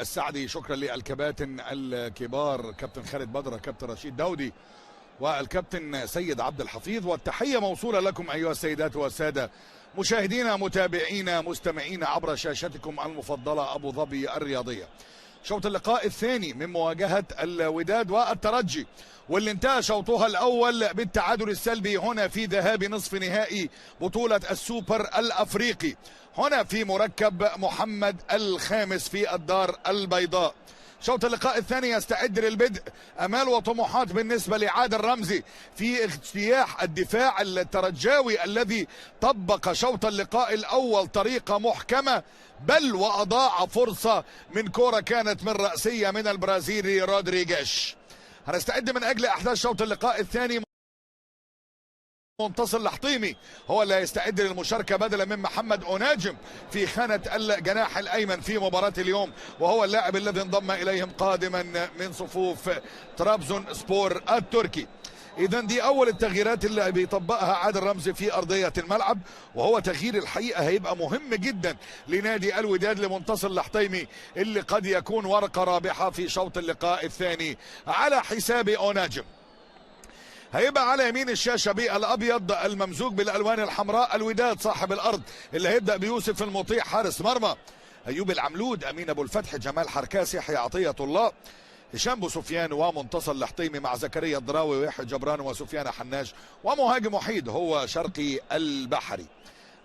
السعدي. شكرا للكباتن الكبار كابتن خالد بدر، كابتن رشيد داودي، والكابتن سيد عبد الحفيظ. والتحية موصولة لكم أيها السيدات والسادة مشاهدينا متابعينا مستمعين عبر شاشتكم المفضلة أبو ظبي الرياضية. شوط اللقاء الثاني من مواجهة الوداد والترجي، واللي انتهى شوطها الأول بالتعادل السلبي هنا في ذهاب نصف نهائي بطولة السوبر الأفريقي هنا في مركب محمد الخامس في الدار البيضاء. شوط اللقاء الثاني يستعد للبدء، امال وطموحات بالنسبه لعادل رمزي في اجتياح الدفاع الترجاوي الذي طبق شوط اللقاء الاول طريقه محكمه، بل واضاع فرصه من كره كانت من راسيه من البرازيلي رودريجيش. هنستعد من اجل احداث شوط اللقاء الثاني. منتصر الحطيمي هو اللي هيستعد للمشاركة بدلا من محمد أوناجم في خانة الجناح الأيمن في مباراة اليوم، وهو اللاعب الذي انضم إليهم قادما من صفوف طرابزون سبور التركي. إذا دي أول التغييرات اللي بيطبقها عادل رمزي في أرضية الملعب، وهو تغيير الحقيقة هيبقى مهم جدا لنادي الوداد لمنتصر الحطيمي اللي قد يكون ورقة رابحة في شوط اللقاء الثاني على حساب أوناجم. هيبقى على يمين الشاشة بالأبيض الممزوج بالألوان الحمراء الوداد صاحب الأرض، اللي هيبدأ بيوسف المطيع حارس مرمى، أيوب العملود، أمين أبو الفتح، جمال حركاس، يحيى عطية الله، هشام بو سفيان ومنتصر الحطيمي مع زكريا الضراوي ويحيى جبران وسفيان حناش، ومهاجم وحيد هو شرقي البحري.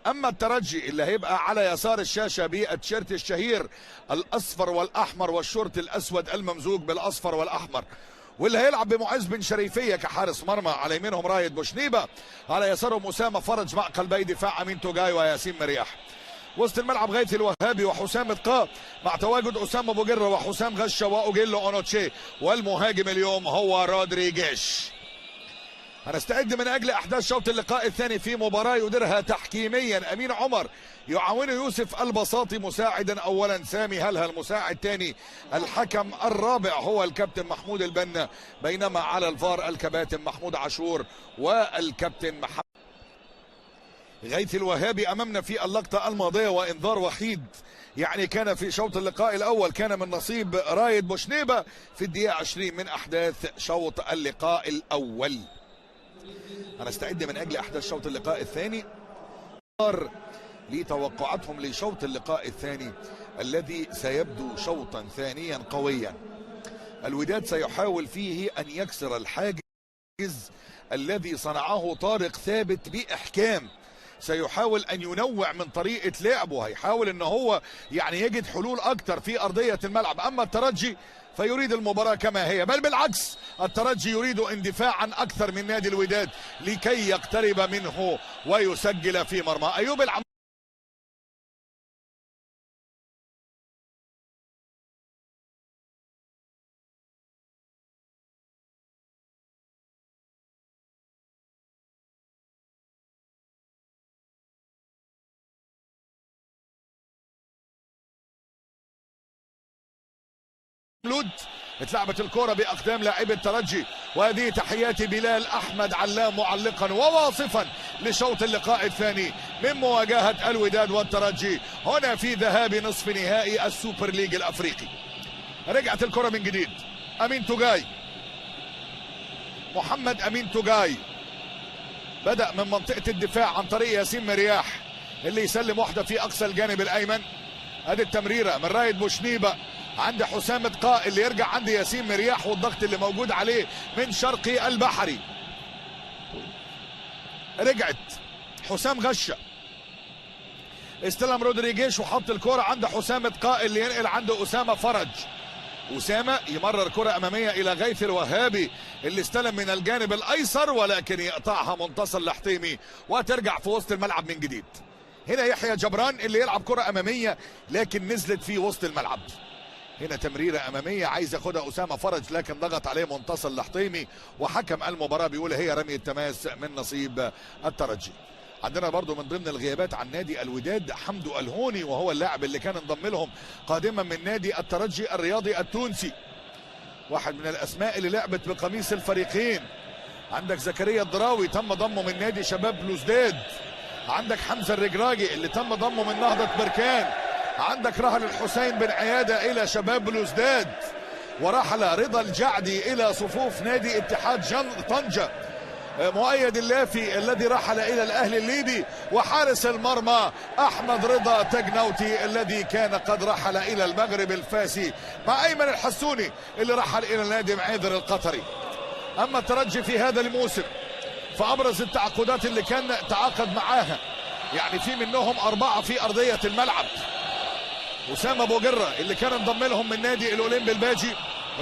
أما الترجي اللي هيبقى على يسار الشاشة بالتيشيرت الشهير الأصفر والأحمر والشورت الأسود الممزوج بالأصفر والأحمر، واللي هيلعب بمعز بن شريفيه كحارس مرمى، على يمينهم رايد بوشنيبه، على يسارهم اسامه فرج مع قلبي دفاع امين توجاي وياسين مرياح. وسط الملعب غيث الوهابي وحسام اتقاء مع تواجد اسامه ابو جره وحسام غشه واوجيلو اونوتشي، والمهاجم اليوم هو رودريجيش. هنستعد من اجل احداث شوط اللقاء الثاني في مباراه يديرها تحكيميا امين عمر، يعاونه يوسف البساطي مساعدا اولا سامي هلهل مساعد ثاني، الحكم الرابع هو الكابتن محمود البنا، بينما على الفار الكباتن محمود عاشور والكابتن محمد غيث الوهابي. امامنا في اللقطه الماضيه وانذار وحيد، يعني كان في شوط اللقاء الاول كان من نصيب رايد بوشنيبه في الدقيقه 20 من احداث شوط اللقاء الاول. هنستعد من اجل احداث شوط اللقاء الثاني لتوقعاتهم لشوط اللقاء الثاني الذي سيبدو شوطا ثانيا قويا. الوداد سيحاول فيه ان يكسر الحاجز الذي صنعه طارق ثابت باحكام، سيحاول ان ينوع من طريقه لعبه، هيحاول ان هو يعني يجد حلول اكتر في ارضيه الملعب. اما الترجي فيريد المباراة كما هي، بل بالعكس الترجي يريد اندفاعا أكثر من نادي الوداد لكي يقترب منه ويسجل في مرمى. أيوب العملود اتلعبت الكرة بأقدام لاعبي الترجي، وهذه تحيات بلال أحمد علام معلقا وواصفا لشوط اللقاء الثاني من مواجهة الوداد والترجي هنا في ذهاب نصف نهائي السوبر ليج الأفريقي. رجعت الكرة من جديد، أمين توجاي، محمد أمين توجاي بدأ من منطقة الدفاع عن طريق ياسين مرياح اللي يسلم واحدة في أقصى الجانب الأيمن. ادي التمريرة من رايد بوشنيبة عند حسام اتقاء اللي يرجع عند ياسين مرياح، والضغط اللي موجود عليه من شرقي البحري. رجعت حسام غشه، استلم رودريجيش وحط الكرة عند حسام اتقاء اللي ينقل عند اسامه فرج. اسامه يمرر كرة اماميه الى غيث الوهابي اللي استلم من الجانب الايسر، ولكن يقطعها منتصر الحطيمي وترجع في وسط الملعب من جديد. هنا يحيى جبران اللي يلعب كرة اماميه لكن نزلت في وسط الملعب. هنا تمريرة أمامية عايز ياخدها أسامة فرج لكن ضغط عليه منتصر الحطيمي، وحكم المباراة بيقول هي رمية تماس من نصيب الترجي. عندنا برضو من ضمن الغيابات عن نادي الوداد حمدو الهوني، وهو اللاعب اللي كان انضم لهم قادما من نادي الترجي الرياضي التونسي، واحد من الأسماء اللي لعبت بقميص الفريقين. عندك زكريا الضراوي تم ضمه من نادي شباب بلوزداد، عندك حمزة الرجراجي اللي تم ضمه من نهضة بركان، عندك رحل الحسين بن عيادة إلى شباب بلوزداد، ورحل رضا الجعدي إلى صفوف نادي اتحاد طنجة. مؤيد اللافي الذي رحل إلى الأهلي الليبي، وحارس المرمى أحمد رضا تجنوتي الذي كان قد رحل إلى المغرب الفاسي، مع أيمن الحسوني اللي رحل إلى نادي معيذر القطري. أما الترجي في هذا الموسم فأبرز التعاقدات اللي كان تعاقد معاها، يعني في منهم 4 في أرضية الملعب: أسامة بوجرة اللي كان انضم لهم من نادي الأولمبي الباجي،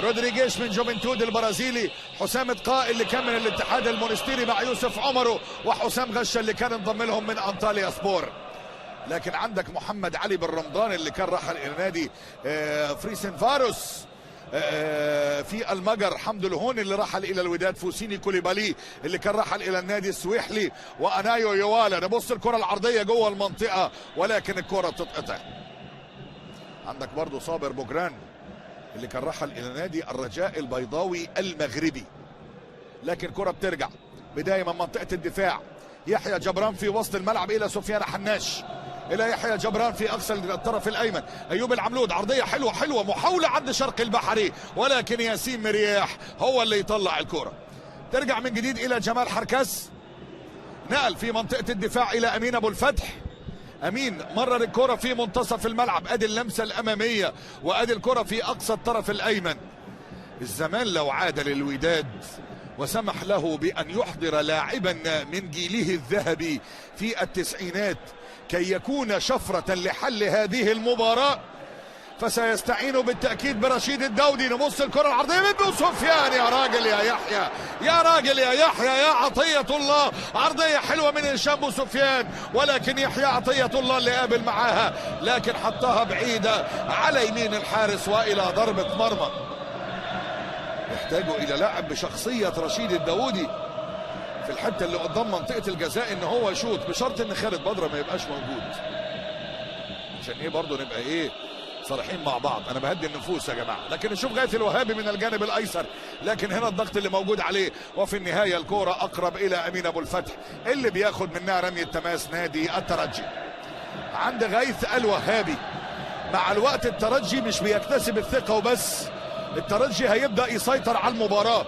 رودريجيش من جوفنتود البرازيلي، حسام تقاء اللي كان من الاتحاد المونستيري مع يوسف عمرو، وحسام غشة اللي كان انضم لهم من أنطاليا سبور. لكن عندك محمد علي بن رمضان اللي كان رحل إلى نادي فريسن فاروس في المجر، حمد الهون اللي رحل الى الوداد، فوسيني كوليبالي اللي كان رحل الى النادي السويحلي، وانايو يوالا. نبص الكره العرضيه جوه المنطقه ولكن الكره بتتقطع. عندك برضو صابر بوجران اللي كان رحل الى نادي الرجاء البيضاوي المغربي، لكن كره بترجع بدايه من منطقه الدفاع. يحيى جبران في وسط الملعب الى سفيان حناش، الى يحيى جبران في اقصى الطرف الايمن. ايوب العملود، عرضيه حلوه محاوله عند شرق البحري، ولكن ياسين مرياح هو اللي يطلع الكره. ترجع من جديد الى جمال حركاس، نقل في منطقه الدفاع الى امين ابو الفتح. امين مرر الكره في منتصف الملعب، ادي اللمسه الاماميه وادي الكره في اقصى الطرف الايمن. الزمان لو عاد للوداد وسمح له بان يحضر لاعبا من جيله الذهبي في التسعينات كي يكون شفرة لحل هذه المباراة، فسيستعين بالتأكيد برشيد الدودي. نبص الكرة العرضية من بو سفيان، يا راجل يا يحيى، يا راجل يا يحيى، يا عطية الله، عرضية حلوة من هشام بو سفيان، ولكن يحيى عطية الله اللي قابل معاها، لكن حطها بعيدة على يمين الحارس وإلى ضربة مرمى. يحتاجوا إلى لاعب بشخصية رشيد الدودي في الحته اللي قدام منطقه الجزاء ان هو يشوط، بشرط ان خالد بدره ما يبقاش موجود. عشان ايه برضه نبقى ايه صالحين مع بعض. انا بهدي النفوس يا جماعه. لكن نشوف غاية الوهابي من الجانب الايسر، لكن هنا الضغط اللي موجود عليه، وفي النهايه الكوره اقرب الى امين ابو الفتح اللي بياخد منها رميه تماس نادي الترجي. عند غايث الوهابي مع الوقت الترجي مش بيكتسب الثقه وبس، الترجي هيبدا يسيطر على المباراه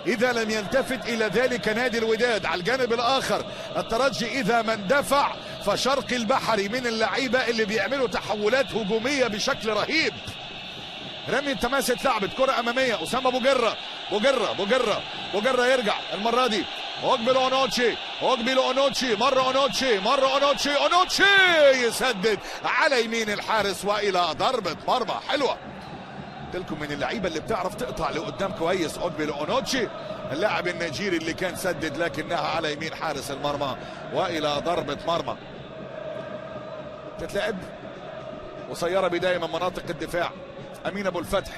إذا لم يلتفت إلى ذلك نادي الوداد. على الجانب الآخر الترجي إذا ما اندفع فشرق البحري من اللعيبة اللي بيعملوا تحولات هجومية بشكل رهيب. رمي التماس اتلعبت، كرة أمامية، أسامة بوجرة يرجع المرة دي، أوجبيلو أونوتشي، مرة أونوتشي يسدد على يمين الحارس وإلى ضربة مرمى حلوة. لكم من اللعيبه اللي بتعرف تقطع لقدام كويس. اوجبيلو اونوتشي اللاعب النيجيري اللي كان سدد، لكنها على يمين حارس المرمى والى ضربه مرمى. تتلعب وسياره بدايه من مناطق الدفاع. امين ابو الفتح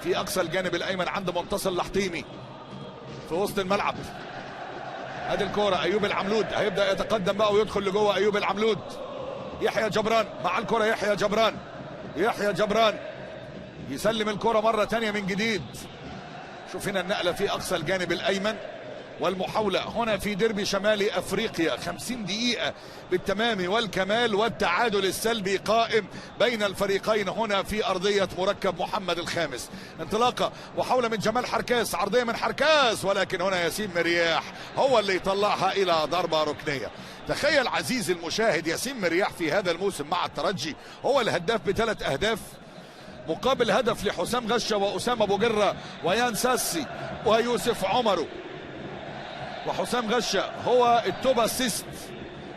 في اقصى الجانب الايمن عند منتصر الحطيمي في وسط الملعب. ادي الكوره، ايوب العملود هيبدا يتقدم بقى ويدخل لجوه. ايوب العملود، يحيى جبران مع الكره، يحيى جبران يسلم الكرة مرة تانية من جديد. شوف هنا النقلة في أقصى الجانب الأيمن، والمحاولة هنا في ديربي شمالي أفريقيا. 50 دقيقة بالتمام والكمال، والتعادل السلبي قائم بين الفريقين هنا في أرضية مركب محمد الخامس. انطلاقة وحاولة من جمال حركاس، عرضية من حركاس، ولكن هنا ياسين مرياح هو اللي يطلعها إلى ضربة ركنية. تخيل عزيزي المشاهد، ياسين مرياح في هذا الموسم مع الترجي هو الهداف ب3 أهداف، مقابل هدف لحسام غشة وأسامة بوجرة ويان ساسي ويوسف عمرو. وحسام غشة هو التوب اسيست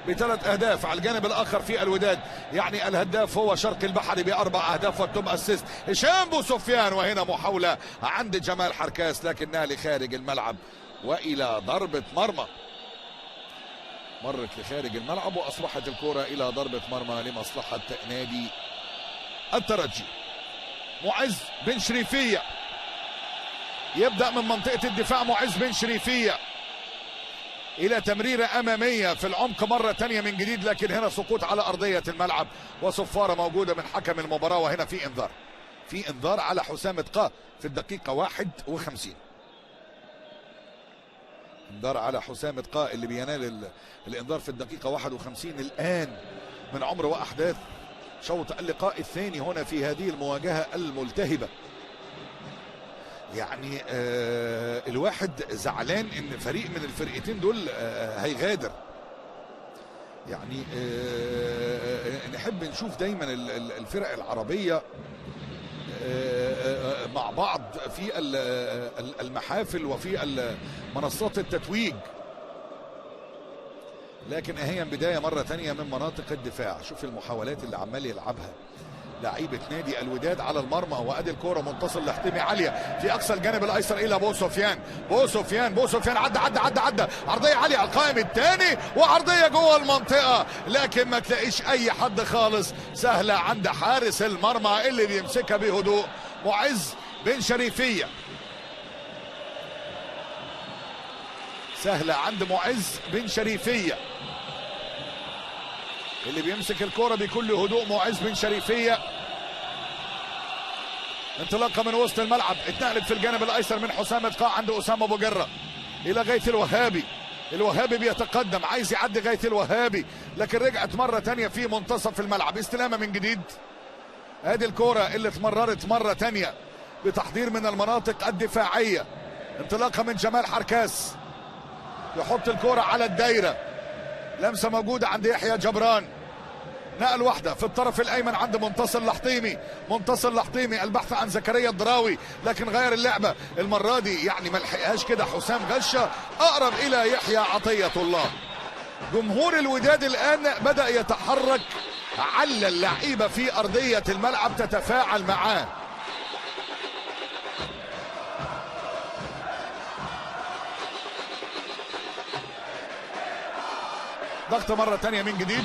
ب3 أهداف. على الجانب الآخر في الوداد يعني الهداف هو شرق البحري ب4 أهداف والتوب اسيست هشام بو سفيان. وهنا محاولة عند جمال حركاس لكنها لخارج الملعب وإلى ضربة مرمى. مرت لخارج الملعب وأصبحت الكرة إلى ضربة مرمى لمصلحة نادي الترجي. معز بن شريفية يبدأ من منطقة الدفاع. معز بن شريفية إلى تمريرة أمامية في العمق مرة تانية من جديد، لكن هنا سقوط على أرضية الملعب وصفارة موجودة من حكم المباراة. وهنا في إنذار على حسام تقاء في الدقيقة 51. انذار على حسام تقاء اللي بينال الانذار في الدقيقة 51 الآن من عمر وأحداث شوط اللقاء الثاني هنا في هذه المواجهة الملتهبة. يعني الواحد زعلان ان فريق من الفرقتين دول هيغادر. يعني نحب نشوف دايما الفرق العربية مع بعض في المحافل وفي منصات التتويج، لكن اهي بداية مرة تانية من مناطق الدفاع. شوف المحاولات اللي عمال يلعبها لعيبة نادي الوداد على المرمى، وادي الكرة منتصر لحتمي عالية في اقصى الجانب الايسر الى بو سفيان. بو سفيان عدى عرضية عالية على القائم الثاني وعرضية جوه المنطقة، لكن ما تلاقيش اي حد خالص. سهلة عند حارس المرمى اللي بيمسكها بهدوء معز بن شريفية. سهلة عند معز بن شريفية اللي بيمسك الكرة بكل هدوء. معز بن شريفية انطلاقة من وسط الملعب، اتنقلت في الجانب الايسر من حسام اتقاء عند اسامة ابو جرة الى غيث الوهابي. الوهابي بيتقدم، عايز يعدي غيث الوهابي، لكن رجعت مرة تانية في منتصف الملعب. استلامة من جديد. ادي الكرة اللي اتمررت مرة تانية بتحضير من المناطق الدفاعية. انطلاقة من جمال حركاس يحط الكرة على الدايرة. لمسة موجودة عند يحيى جبران. نقل واحدة في الطرف الأيمن عند منتصر لحطيمي البحث عن زكريا الدراوي، لكن غير اللعبة المرة دي. يعني ما لحقهاش كده حسام غشة، أقرب إلى يحيى عطية الله. جمهور الوداد الآن بدأ يتحرك على اللعيبة في أرضية الملعب، تتفاعل معاه. ضغط مرة تانية من جديد.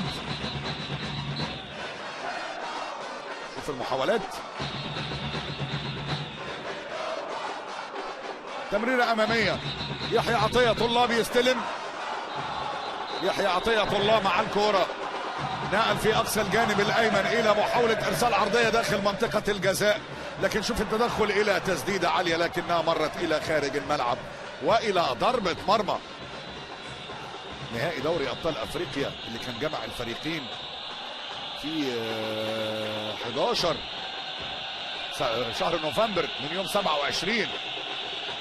شوف المحاولات. تمريرة أمامية. يحيى عطية الله بيستلم. يحيى عطية الله مع الكرة، نقل في أقصى الجانب الأيمن إلى محاولة إرسال عرضية داخل منطقة الجزاء، لكن شوف التدخل إلى تسديدة عالية لكنها مرت إلى خارج الملعب وإلى ضربة مرمى. نهائي دوري ابطال افريقيا اللي كان جمع الفريقين في 11 شهر نوفمبر من يوم 27.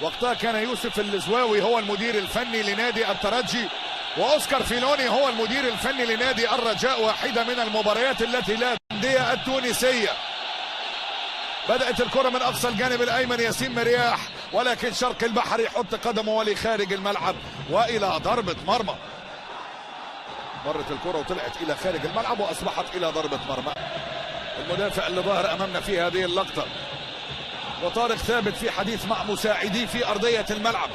وقتها كان يوسف الزواوي هو المدير الفني لنادي الترجي، واوسكار فيلوني هو المدير الفني لنادي الرجاء. واحدة من المباريات التي لا الأندية التونسية. بدأت الكرة من أقصى الجانب الأيمن ياسين مرياح، ولكن شرق البحر يحط قدمه ولخارج الملعب وإلى ضربة مرمى. مرت الكرة وطلعت إلى خارج الملعب وأصبحت إلى ضربة مرمى. المدافع اللي ظهر أمامنا في هذه اللقطة وطارق ثابت في حديث مع مساعديه في أرضية الملعب.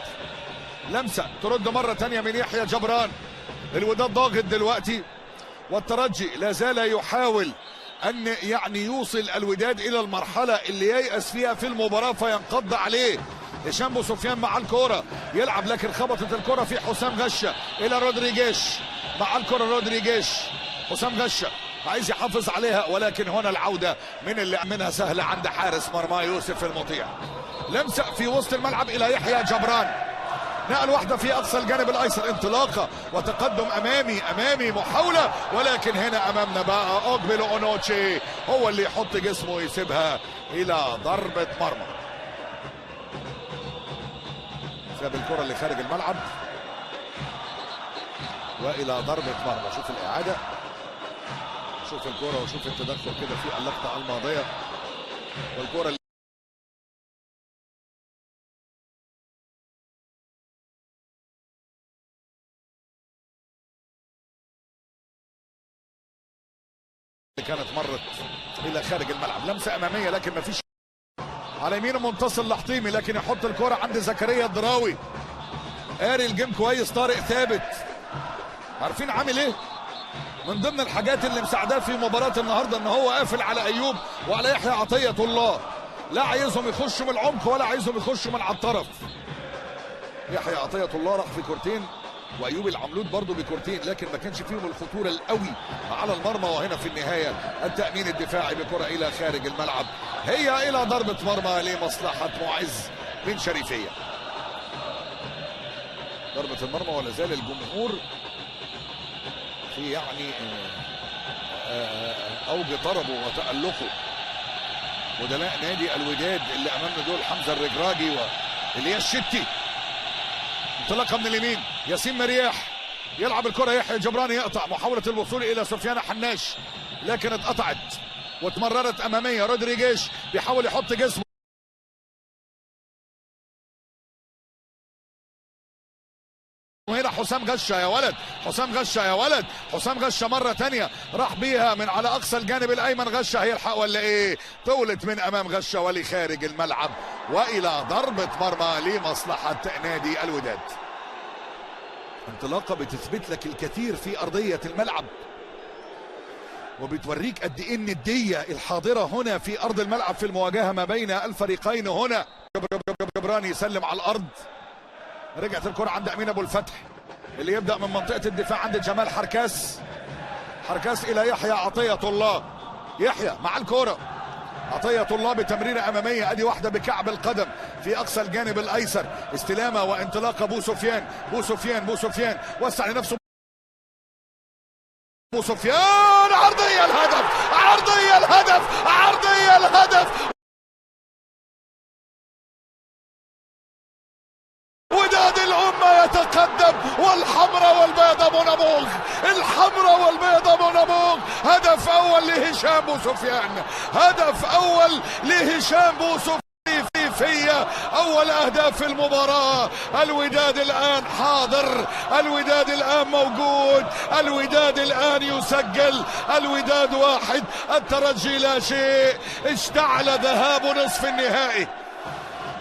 لمسة ترد مرة تانية من يحيى جبران. الوداد ضاغط دلوقتي، والترجي لا زال يحاول أن يعني يوصل الوداد إلى المرحلة اللي ييأس فيها في المباراة فينقض عليه. هشام بو سفيان مع الكرة يلعب، لكن خبطت الكرة في حسام غشة إلى رودريجيش. مع الكرة رودريجيش، حسام غشة عايز يحافظ عليها، ولكن هنا العودة من اللي منها سهلة عند حارس مرمى يوسف المطيع. لمسة في وسط الملعب إلى يحيى جبران، نقل واحدة في أقصى الجانب الأيسر، انطلاقة وتقدم أمامي محاولة، ولكن هنا أمامنا بقى أوجبيلو أونوتشي هو اللي يحط جسمه ويسيبها إلى ضربة مرمى. ساب الكرة اللي خارج الملعب وإلى ضربة مرمى. شوف الإعادة، شوف الكرة وشوف التدخل كده في اللقطة الماضية، والكرة اللي كانت مرت الى خارج الملعب. لمسه اماميه لكن ما فيش. على يمين منتصر لحطيمي، لكن يحط الكره عند زكريا الدراوي. قاري الجيم كويس طارق ثابت. عارفين عامل ايه؟ من ضمن الحاجات اللي مساعداه في مباراه النهارده ان هو قافل على ايوب وعلى يحيى عطيه الله، لا عايزهم يخشوا من العمق ولا عايزهم يخشوا من على الطرف. يحيى عطيه الله راح في كورتين، وايوب العملود برضه بكورتين، لكن ما كانش فيهم الخطوره القوي على المرمى. وهنا في النهايه التامين الدفاعي بكره الى خارج الملعب، هي الى ضربه مرمى لمصلحه معز بن شريفيه. ضربه المرمى ولا زال الجمهور في يعني اوج طربه وتألقه بدلاء نادي الوداد اللي امامنا دول حمزه الرجراجي والياس شتي. انطلاقه من اليمين، ياسين مرياح يلعب الكره، يحيى جبراني يقطع، محاوله الوصول الى سفيان حناش لكن اتقطعت واتمررت اماميه. رودريجيش بيحاول يحط جسمه، وهنا حسام غشه يا ولد، حسام غشه يا ولد، حسام غشه مره ثانيه راح بيها من على اقصى الجانب الايمن. غشه هيلحق ولا ايه؟ طولت من امام غشه ولخارج الملعب والى ضربه مرمى لمصلحه نادي الوداد. انطلاقه بتثبت لك الكثير في ارضيه الملعب وبتوريك قد ايه النديه الحاضره هنا في ارض الملعب في المواجهه ما بين الفريقين. هنا جبراني يسلم على الارض، رجعت الكره عند امين ابو الفتح اللي يبدا من منطقه الدفاع عند جمال حركاس. حركاس الى يحيى عطيه الله، يحيى مع الكره، عطيه الله بتمريره اماميه، ادي واحده بكعب القدم في اقصى الجانب الايسر. استلامه وانطلاقه بو سفيان، بو سفيان، بو سفيان وسع لنفسه، بو سفيان عرضيه الهدف، عرضيه الهدف، عرضيه الهدف. وداد الأمة يتقدم والحمراء والبيضاء منبوغ، الحمراء والبيضاء منبوغ. هدف أول لهشام بو سفيان، هدف أول لهشام بو سفيان في أول أهداف المباراة. الوداد الآن حاضر، الوداد الآن موجود، الوداد الآن يسجل. الوداد 1 الترجي لا شيء. اشتعل ذهاب نصف النهائي،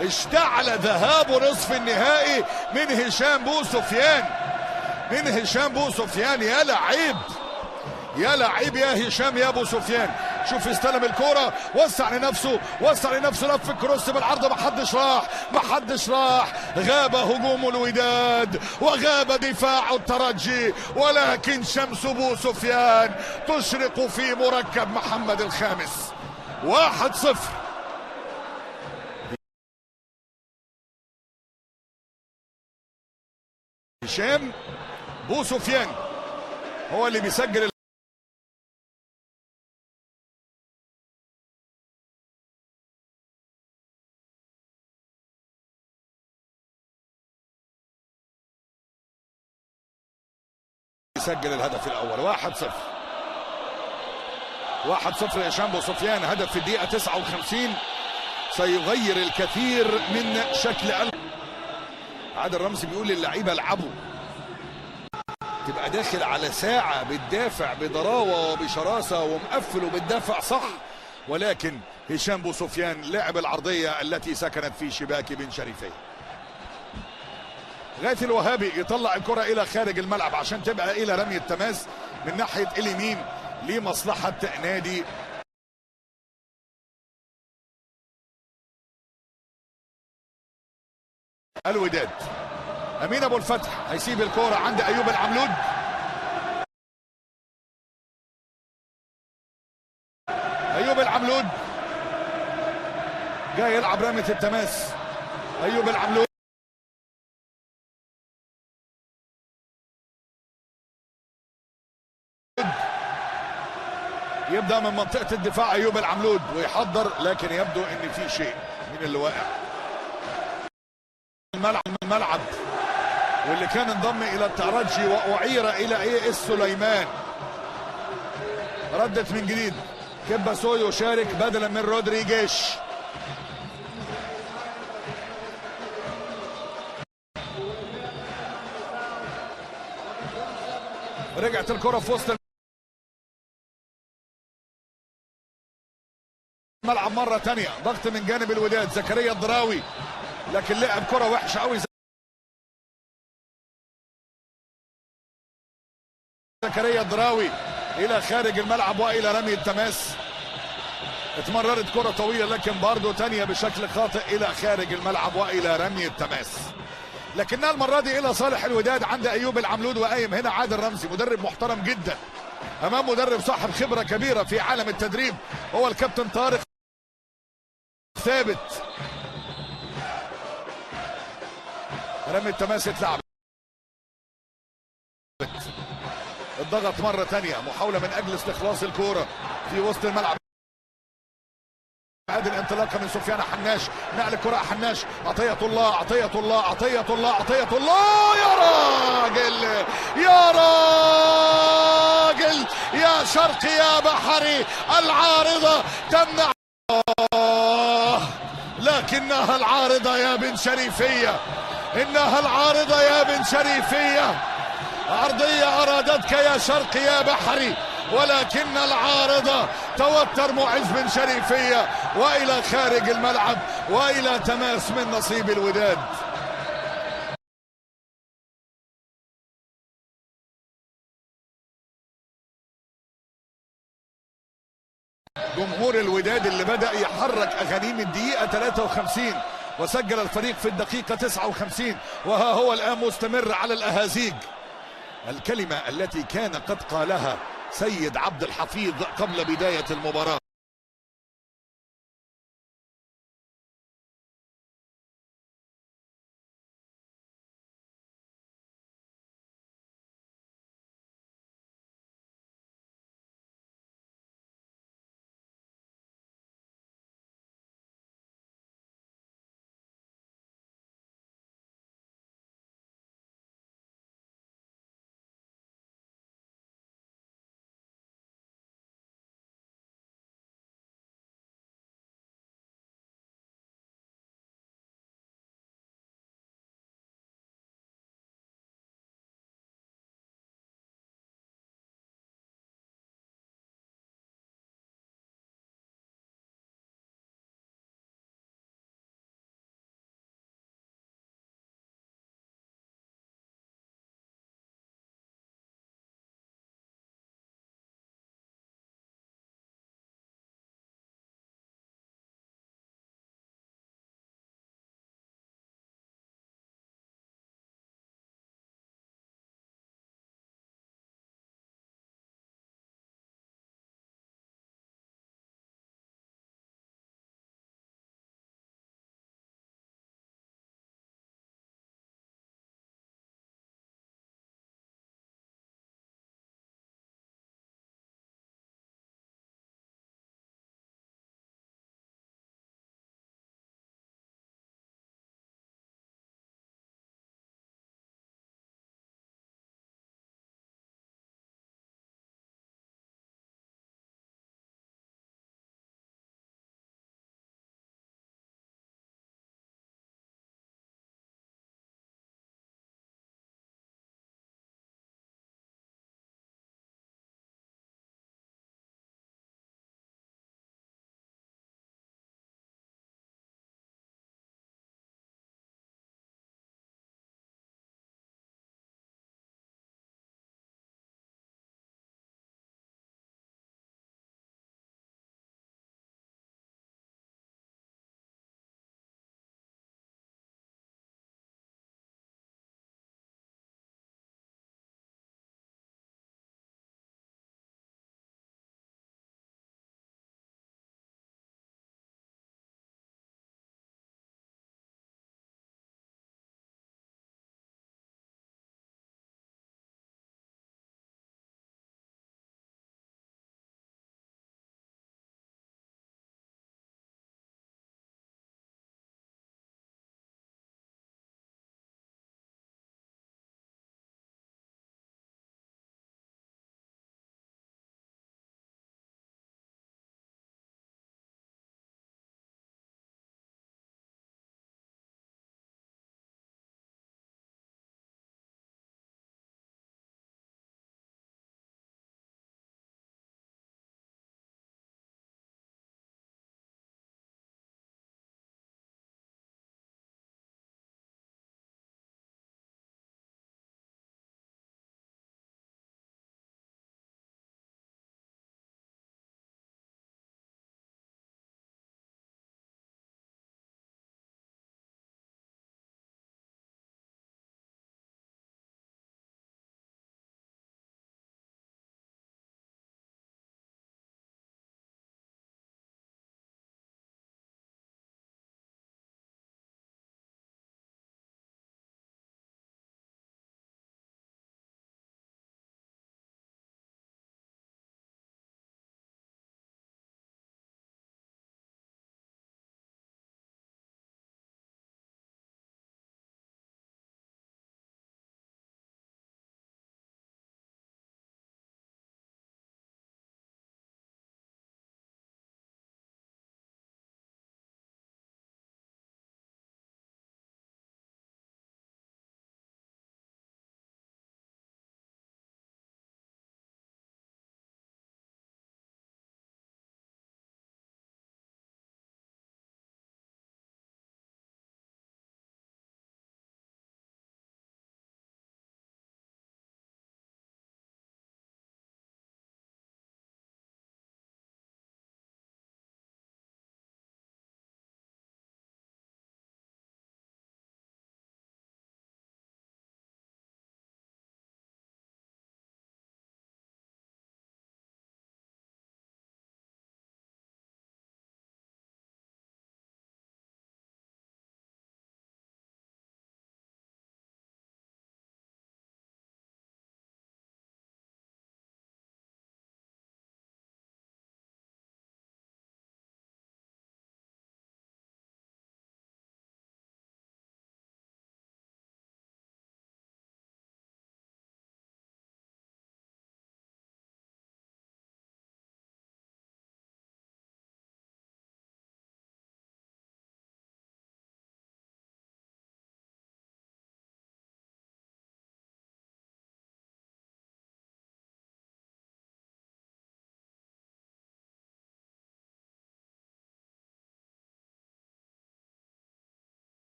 اشتعل ذهاب نصف النهائي من هشام بو سفيان، من هشام بو سفيان. يا لعيب يا لعيب يا هشام يا ابو سفيان. شوف استلم الكرة، وسع لنفسه، وسع لنفسه، لف الكروس بالعرض، محدش راح، محدش راح. غاب هجوم الوداد وغاب دفاع الترجي، ولكن شمس بو سفيان تشرق في مركب محمد الخامس. 1-0. هشام بو سفيان هو اللي بيسجل الهدف الاول. 1-0، 1-0 هشام بو سفيان. هدف في الدقيقه 59 سيغير الكثير من شكل. عادل رمزي بيقول للعيبه العبوا، تبقى داخل على ساعه بتدافع بضراوه وبشراسه ومقفل وبتدافع صح، ولكن هشام بو سفيان لعب العرضيه التي سكنت في شباك بن شريفيه. غاية الوهابي يطلع الكره الى خارج الملعب عشان تبقى الى رمي التماس من ناحيه اليمين لمصلحه نادي الوداد. امين ابو الفتح هيسيب الكرة عند ايوب العملود، ايوب العملود جاي يلعب رمية التماس. ايوب العملود يبدأ من منطقة الدفاع ايوب العملود ويحضر، لكن يبدو ان في شيء من اللي واقع الملعب واللي كان انضم الى الترجي واعير الى اي اس سليمان. ردت من جديد، كباسو يشارك بدلا من رودريجيش. رجعت الكرة في وسط الملعب مرة تانية، ضغط من جانب الوداد. زكريا الضراوي لكن لعب كرة وحشة قوي. زكريا الضراوي الى خارج الملعب والى رمي التماس. اتمررت كرة طويلة لكن برضه تانية بشكل خاطئ الى خارج الملعب والى رمي التماس، لكنها المرة دي الى صالح الوداد عند ايوب العملود. وقايم هنا عادل رمزي مدرب محترم جدا امام مدرب صاحب خبرة كبيرة في عالم التدريب، هو الكابتن طارق ثابت. رمي التماس اتلعب، الضغط مرة تانية، محاولة من أجل استخلاص الكورة في وسط الملعب. هذه الانطلاقة من سفيان حناش، نقل الكرة حناش، عطية الله عطية الله عطية الله عطية الله، يا راجل يا راجل يا شرقي يا بحري، العارضة تمنع، لكنها العارضة يا بن شريفية، إنها العارضة يا بن شريفية، عرضية أرادتك يا شرقي يا بحري، ولكن العارضة توتر معز بن شريفية وإلى خارج الملعب وإلى تماس من نصيب الوداد. جمهور الوداد اللي بدأ يحرك أغانيه من الدقيقة 53 وسجل الفريق في الدقيقة 59، وها هو الآن مستمر على الأهازيج. الكلمة التي كان قد قالها سيد عبد الحفيظ قبل بداية المباراة.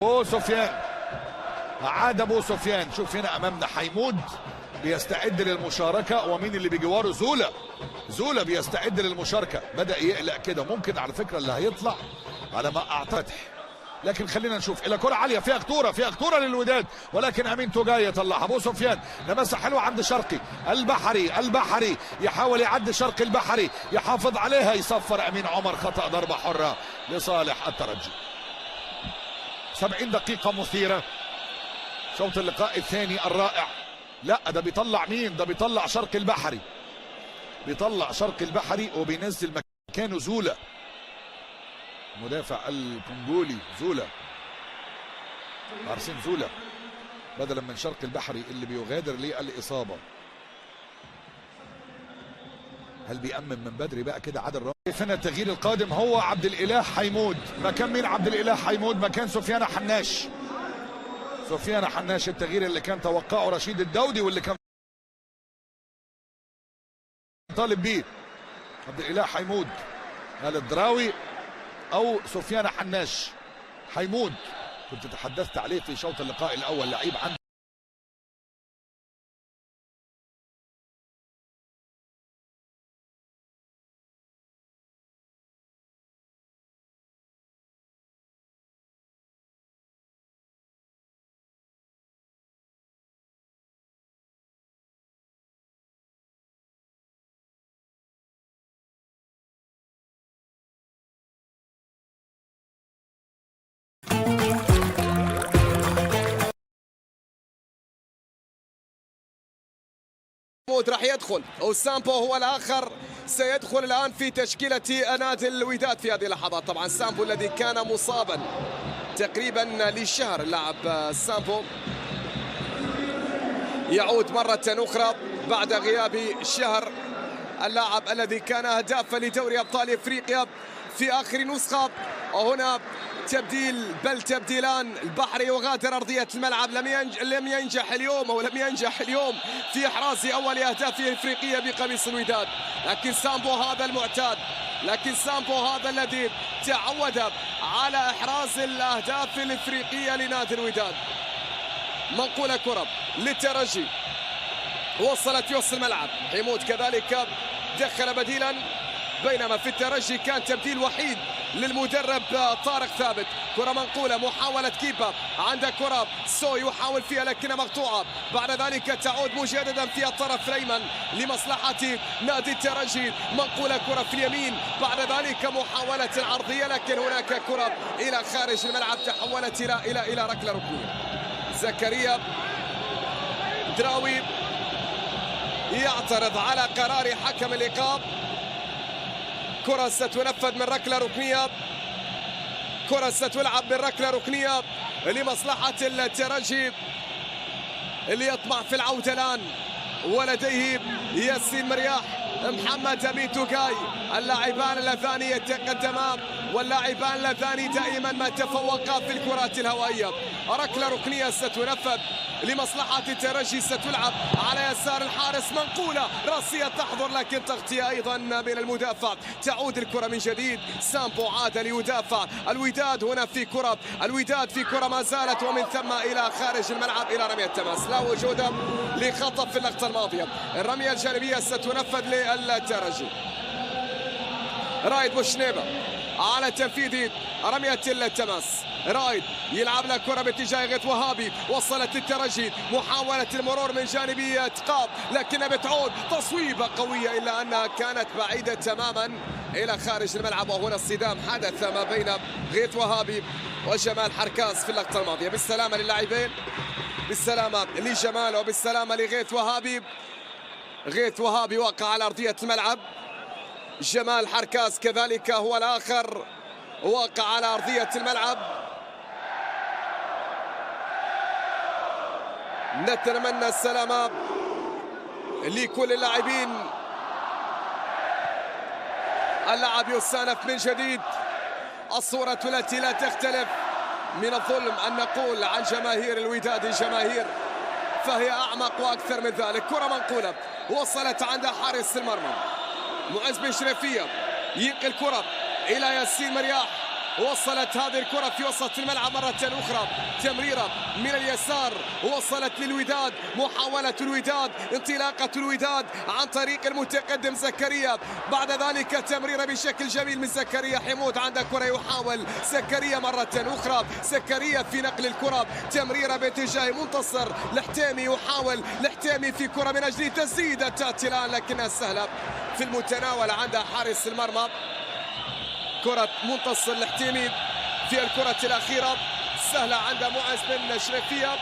ابو سفيان، عاد ابو سفيان. شوف هنا امامنا حيمود بيستعد للمشاركه، ومين اللي بجواره؟ زولا. زولا بيستعد للمشاركه، بدا يقلق كده. ممكن على فكره اللي هيطلع على ما اعتقد، لكن خلينا نشوف. الى كره عاليه فيها خطوره، فيها خطوره للوداد، ولكن امين توجاي يطلعها. ابو سفيان لمسه حلوه عند شرقي البحري. البحري يحاول يعدي شرقي البحري، يحافظ عليها، يصفر امين عمر. خطا، ضربه حره لصالح الترجي. 70 دقيقه مثيره، شوط اللقاء الثاني الرائع. لا ده بيطلع مين؟ ده بيطلع شرقي البحري، بيطلع شرقي البحري وبينزل مكانه زولا، مدافع الكونغولي زولا، عارسين زولا، بدلا من شرقي البحري اللي بيغادر للإصابة. هل بيأمن من بدري بقى كده عادل رامي؟ فين التغيير القادم؟ هو عبد الإله حيمود. مكان مين عبد الإله حيمود؟ مكان سفيان حناش. سفيان حناش التغيير اللي كان توقعه رشيد الدودي واللي كان طالب بيه. عبد الإله حيمود، هل الدراوي او سفيان حناش؟ حيمود كنت تحدثت عليه في شوط اللقاء الاول، لعيب عنده راح يدخل، وسامبو هو الآخر سيدخل الآن في تشكيلة نادي الوداد في هذه اللحظات. طبعا سامبو الذي كان مصابا تقريبا لشهر، اللاعب سامبو يعود مرة أخرى بعد غياب شهر. اللاعب الذي كان هدافا لدوري أبطال إفريقيا في آخر نسخة، وهنا تبديل بل تبديلان. البحري يغادر أرضية الملعب، لم ينجح اليوم في إحراز أول أهدافه الإفريقية بقميص الوداد، لكن سامبو هذا المعتاد، لكن سامبو هذا الذي تعود على إحراز الأهداف الإفريقية لنادي الوداد. منقولة كرة للترجي، وصلت في وسط الملعب. حيمود كذلك دخل بديلا، بينما في الترجي كان تبديل وحيد للمدرب طارق ثابت. كرة منقولة، محاولة كيبا، عندك كرة سو يحاول فيها لكنها مقطوعة. بعد ذلك تعود مجددا في الطرف الأيمن لمصلحة نادي الترجي. منقولة كرة في اليمين، بعد ذلك محاولة العرضية، لكن هناك كرة إلى خارج الملعب تحولت إلى ركلة ركنية. زكريا دراوي يعترض على قرار حكم الإيقاف. كرة ستنفذ من ركلة ركنية، كرة ستلعب من ركلة ركنية لمصلحة الترجي اللي يطمع في العودة الآن، ولديه ياسين مرياح، محمد أمين توجاي، اللاعبان اللذان يتقدمان واللاعبان اللذان دائما ما تفوقا في الكرات الهوائية. ركلة ركنية ستنفذ لمصلحة الترجي، ستلعب على يسار الحارس. منقولة راسية تحضر، لكن تغطية أيضا من المدافع. تعود الكرة من جديد، سامبو عاد ليدافع. الوداد هنا في كرة، الوداد في كرة ما زالت، ومن ثم إلى خارج الملعب إلى رمية التماس. لا وجود لخطأ في اللقطة الماضية. الرمية الجانبية ستنفذ للترجي. رايد بوشنيبة على تنفيذ رمية التماس. رايد يلعب لك كرة باتجاه غيث وهابي، وصلت للترجي، محاولة المرور من جانبية قاب، لكنها بتعود تصويبة قوية إلا أنها كانت بعيدة تماما إلى خارج الملعب. وهنا الصدام حدث ما بين غيث وهابي وجمال حركاس في اللقطة الماضية. بالسلامة للاعبين، بالسلامة لجمال وبالسلامة لغيث وهابي. غيث وهابي وقع على أرضية الملعب، جمال حركاس كذلك هو الآخر وقع على أرضية الملعب. نتمنى السلامة لكل اللاعبين. اللعب يستأنف من جديد. الصورة التي لا تختلف. من الظلم أن نقول عن جماهير الوداد جماهير، فهي أعمق وأكثر من ذلك. كرة منقولة وصلت عند حارس المرمى معز بن شريفية، ينقل كرة إلى ياسين مرياح. وصلت هذه الكرة في وسط الملعب مرة أخرى، تمريرة من اليسار وصلت للوداد، محاولة الوداد، انطلاقة الوداد عن طريق المتقدم زكريا، بعد ذلك تمريرة بشكل جميل من زكريا حمود، عند كرة يحاول زكريا مرة أخرى، زكريا في نقل الكرة، تمريرة باتجاه منتصر، الحتيمي يحاول، الحتيمي في كرة من أجل تسديدة تأتي الآن لكنها سهلة في المتناول عند حارس المرمى. كرة منتصر الحتيمي في الكرة الأخيرة سهلة عند معز بن شريفية،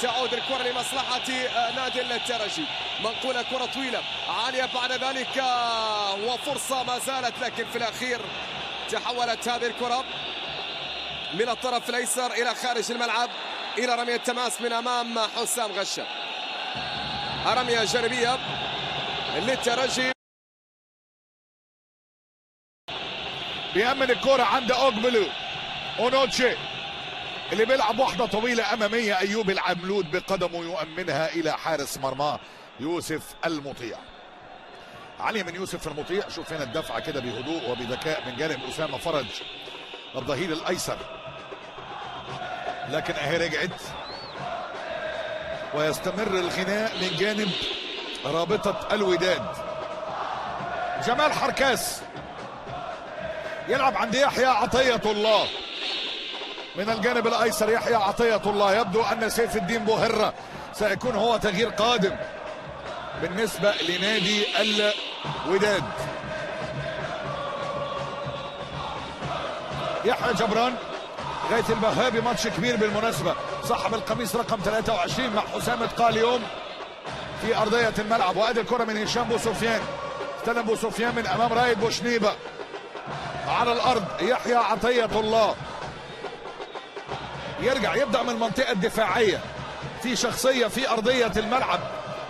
تعود الكرة لمصلحة نادي الترجي، منقولة كرة طويلة عالية بعد ذلك وفرصة ما زالت، لكن في الأخير تحولت هذه الكرة من الطرف الأيسر إلى خارج الملعب إلى رمية تماس من أمام حسام غشة. رمية جانبية للترجي، بيأمن الكرة عند اوجبلو اونوتشي اللي بيلعب واحدة طويلة أمامية، أيوب العملود بقدمه يؤمنها إلى حارس مرماه يوسف المطيع. علي من يوسف المطيع، شوف هنا الدفعة كده بهدوء وبذكاء من جانب أسامة فرج الظهير الأيسر، لكن أهي رجعت ويستمر الغناء من جانب رابطة الوداد. جمال حركاس يلعب عند يحيى عطية الله من الجانب الايسر، يحيى عطية الله. يبدو ان سيف الدين بوهرة سيكون هو تغيير قادم بالنسبة لنادي الوداد. يحيى جبران، غاية البهابي، ماتش كبير بالمناسبة، صاحب القميص رقم 23 مع حسام قاليوم في ارضية الملعب. وادي الكرة من هشام بو سفيان، استلم بو سفيان من امام رايد بوشنيبة على الارض. يحيى عطية الله يرجع يبدأ من المنطقة الدفاعية، في شخصية في أرضية الملعب،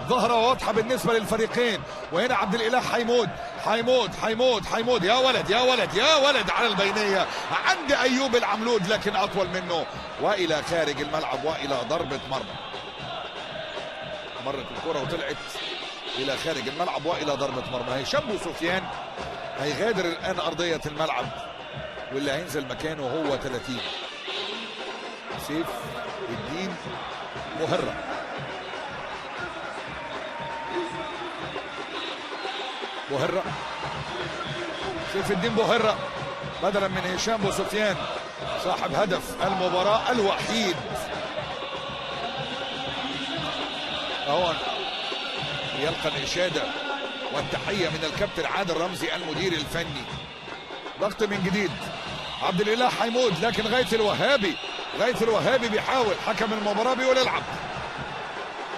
ظهرة واضحة بالنسبة للفريقين. وهنا عبد الإله حيمود، حيمود يا ولد يا ولد يا ولد على البينية عند أيوب العملود، لكن أطول منه وإلى خارج الملعب وإلى ضربة مرمى. مرت الكرة وطلعت إلى خارج الملعب وإلى ضربة مرمى. هشام بو سفيان هيغادر الآن أرضية الملعب، واللي هينزل مكانه هو 30 سيف الدين بوهرة. سيف الدين بوهرة بدلا من هشام بو سفيان صاحب هدف المباراة الوحيد. هون يلقى الإشادة والتحية من الكابتن عادل رمزي المدير الفني. ضغط من جديد عبد الإله حيمود، لكن غاية الوهابي بيحاول، حكم المباراة بيقول العب.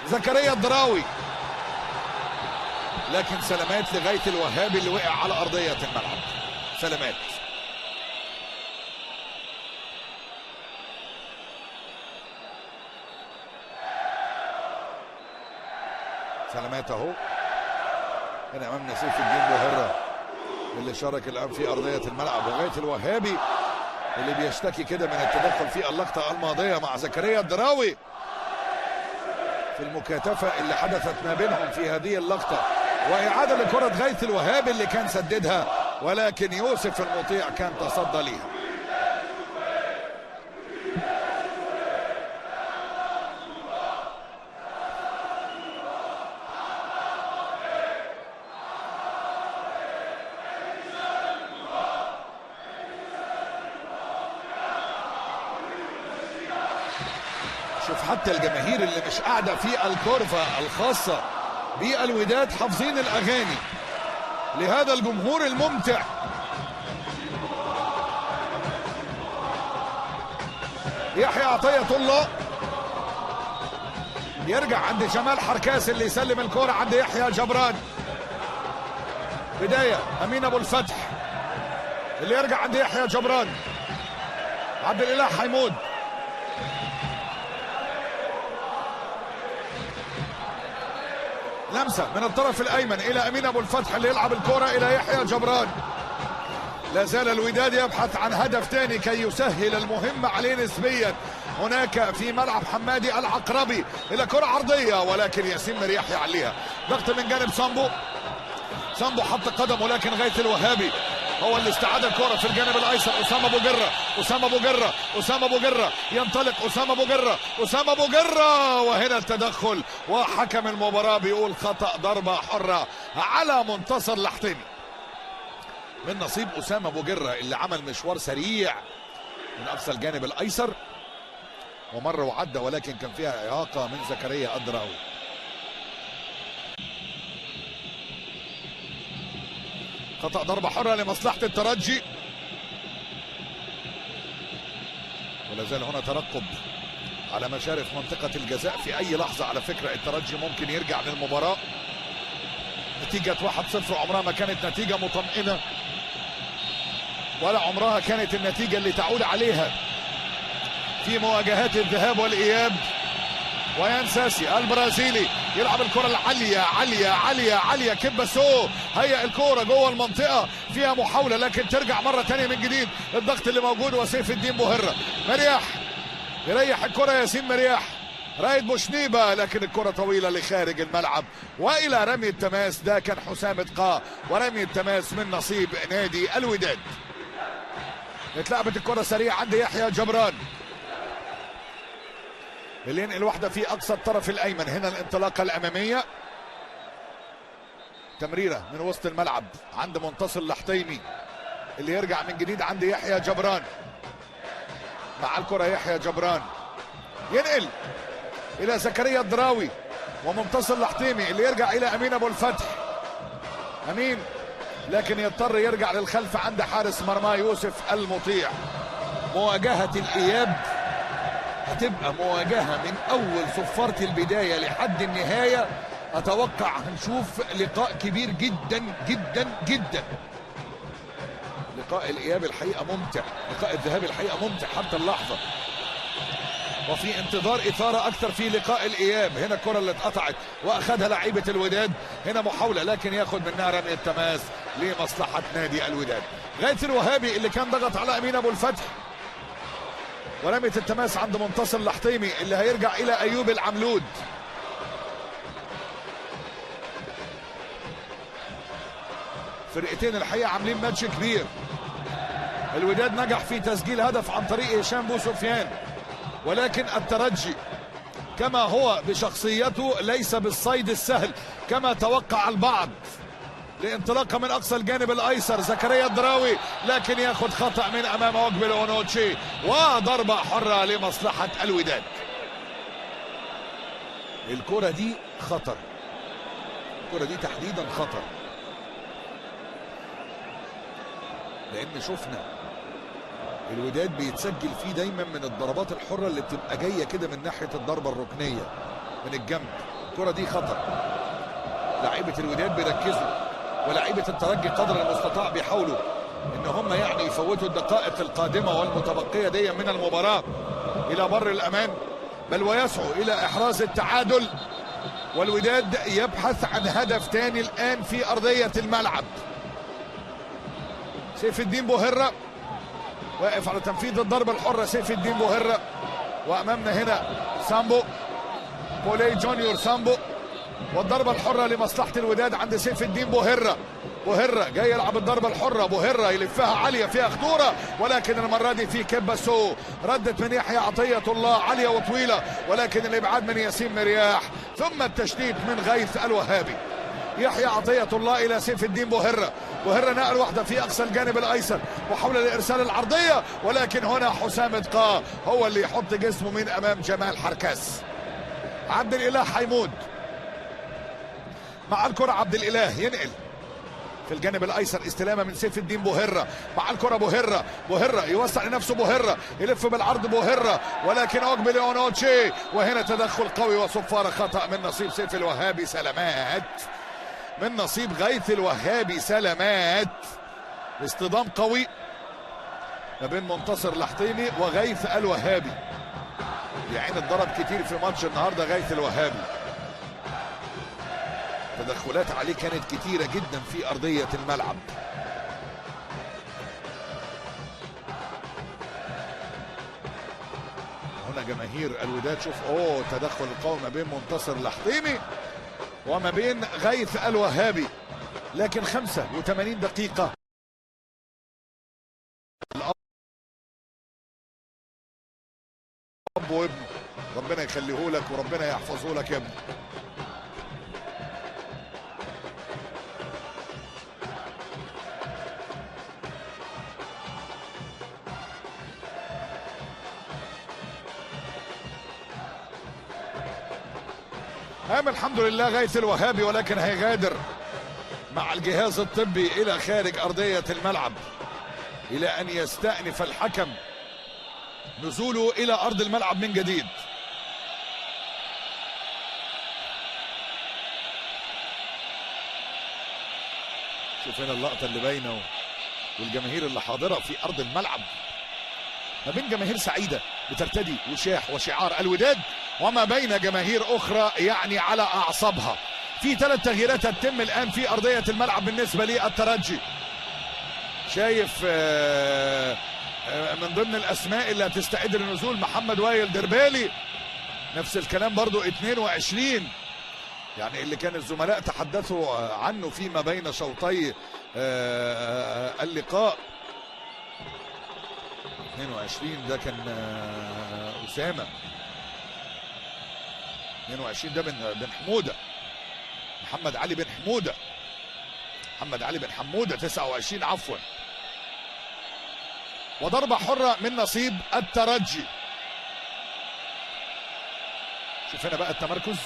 زكريا الدراوي، لكن سلامات لغاية الوهابي اللي وقع على أرضية الملعب. سلامات اهو. هنا امامنا سيف الدين بوهرة اللي شارك الان في ارضية الملعب، وغاية الوهابي اللي بيشتكي كده من التدخل في اللقطة الماضية مع زكريا الدراوي في المكاتفة اللي حدثت ما بينهم في هذه اللقطة، وإعادة لكرة غاية الوهابي اللي كان سددها، ولكن يوسف المطيع كان تصدى ليها. شوف حتى الجماهير اللي مش قاعدة في الكورفة الخاصة بالوداد حافظين الأغاني لهذا الجمهور الممتع. يحيى عطية الله يرجع عند جمال حركاس اللي يسلم الكرة عند يحيى جبران. بداية أمين أبو الفتح اللي يرجع عند يحيى جبران. عبد الإله حيمود، لمسة من الطرف الأيمن إلى أمين أبو الفتح اللي يلعب الكرة إلى يحيى جبران. لا زال الوداد يبحث عن هدف ثاني كي يسهل المهمة عليه نسبيا. هناك في ملعب حمادي العقربي إلى كرة عرضية، ولكن ياسين مريح يعليها. ضغط من جانب سامبو حط قدمه، لكن غاية الوهابي هو اللي استعاد الكرة في الجانب الايسر. اسامه ابو جره ينطلق. اسامه ابو جره وهنا التدخل، وحكم المباراة بيقول خطأ ضربة حرة على منتصر لحطيمي. من نصيب اسامه ابو جره اللي عمل مشوار سريع من اقصى الجانب الايسر ومر وعدى، ولكن كان فيها اعاقه من زكريا الدراوي. خطأ ضربة حرة لمصلحة الترجي، ولا زال هنا ترقب على مشارف منطقة الجزاء في أي لحظة. على فكرة الترجي ممكن يرجع للمباراة. نتيجة 1-0 عمرها ما كانت نتيجة مطمئنة، ولا عمرها كانت النتيجة اللي تعود عليها في مواجهات الذهاب والإياب. وينساسي البرازيلي يلعب الكرة العالية عالية كيباسو هيئ الكرة جوه المنطقة، فيها محاولة لكن ترجع مرة تانية من جديد. الضغط اللي موجود وسيف الدين بوهرة. مرياح يريح الكرة، ياسين مرياح رايد بوشنيبة، لكن الكرة طويلة لخارج الملعب وإلى رمي التماس. ده كان حسام دقا، ورمي التماس من نصيب نادي الوداد. اتلعبت الكرة سريعة عند يحيى جبران اللي ينقل واحدة في أقصى الطرف الأيمن. هنا الانطلاقة الأمامية، تمريرة من وسط الملعب عند منتصر لحطيمي اللي يرجع من جديد عند يحيى جبران. مع الكرة يحيى جبران ينقل إلى زكريا الدراوي ومنتصر لحطيمي اللي يرجع إلى أمين أبو الفتح. أمين لكن يضطر يرجع للخلف عند حارس مرمى يوسف المطيع. مواجهة الإياب هتبقى مواجهة من أول صفارة البداية لحد النهاية. أتوقع هنشوف لقاء كبير جدا جدا جدا. لقاء الإياب الحقيقة ممتع، لقاء الذهاب الحقيقة ممتع حتى اللحظة، وفي انتظار إثارة أكثر في لقاء الإياب. هنا الكرة اللي اتقطعت وأخذها لعيبة الوداد، هنا محاولة لكن ياخد منها رمي التماس لمصلحة نادي الوداد. غاية الوهابي اللي كان ضغط على أمين أبو الفتح، ورمية التماس عند منتصر لحطيمي اللي هيرجع إلى أيوب العملود. فرقتين الحقيقة عاملين ماتش كبير. الوداد نجح في تسجيل هدف عن طريق هشام بو سفيان، ولكن الترجي كما هو بشخصيته ليس بالصيد السهل كما توقع البعض. لانطلاقه من اقصى الجانب الايسر زكريا الدراوي، لكن ياخذ خطا من امام وجبل اونوتشي، وضربه حره لمصلحه الوداد. الكره دي خطر، الكره دي تحديدا خطر، لان شفنا الوداد بيتسجل فيه دايما من الضربات الحره اللي بتبقى جايه كده من ناحيه الضربه الركنيه من الجنب. الكره دي خطر، لاعيبه الوداد بيركزوا ولاعيبه الترجي قدر المستطاع بيحاولوا ان هم يعني يفوتوا الدقائق القادمه والمتبقيه دي من المباراه الى بر الامان، بل ويسعوا الى احراز التعادل. والوداد يبحث عن هدف ثاني الان في ارضيه الملعب. سيف الدين بوهرة واقف على تنفيذ الضربه الحره. سيف الدين بوهرة، وامامنا هنا سامبو بولي جونيور سامبو، والضربه الحره لمصلحه الوداد عند سيف الدين بوهرة. بوهرة جاي يلعب الضربه الحره، بوهرة يلفها عاليه فيها خطوره، ولكن المره دي في كيباسو ردت من يحيى عطيه الله عاليه وطويله، ولكن الابعاد من ياسين مرياح، ثم التشتيت من غيث الوهابي. يحيى عطيه الله الى سيف الدين بوهرة. بوهرة نقل واحده في اقصى الجانب الايسر، محاوله لارسال العرضيه، ولكن هنا حسام دقا هو اللي يحط جسمه من امام جمال حركاس. عبد الاله حيمود مع الكره، عبد الاله ينقل في الجانب الايسر، استلامه من سيف الدين بوهرة. مع الكره بوهرة يوسع لنفسه، بوهرة يلف بالعرض بوهرة، ولكن اقبل اونوتشي، وهنا تدخل قوي وصفاره خطا من نصيب سيف الوهابي. سلامات من نصيب غيث الوهابي، سلامات. اصطدام قوي ما بين منتصر لحطيمي وغيث الوهابي. يعني اتضرب كتير في ماتش النهارده غيث الوهابي، تدخلات عليه كانت كتيرة جدا في أرضية الملعب. هنا جماهير الوداد شوف تدخل القوي ما بين منتصر لحطيمي وما بين غيث الوهابي، لكن 85 دقيقة اب وابنه، ربنا يخليه لك وربنا يحفظه لك يا ابني. قام الحمد لله غيث الوهابي، ولكن هيغادر مع الجهاز الطبي الى خارج ارضية الملعب الى ان يستأنف الحكم نزوله الى ارض الملعب من جديد. شوف هنا اللقطة اللي باينة والجماهير اللي حاضرة في ارض الملعب، ما بين جماهير سعيدة بترتدي وشاح وشعار الوداد وما بين جماهير اخرى يعني على اعصابها. في 3 تغييرات هتتم الان في ارضية الملعب بالنسبة للترجي. شايف من ضمن الاسماء اللي هتستعد للنزول محمد وائل دربالي، نفس الكلام برضو 22 يعني اللي كان الزملاء تحدثوا عنه فيما بين شوطي اللقاء. 22 ده كان أسامة، 22 ده بن حمودة، محمد علي بن حمودة، محمد علي بن حمودة 29 عفوا. وضربة حرة من نصيب الترجي. شوف هنا بقى التمركز،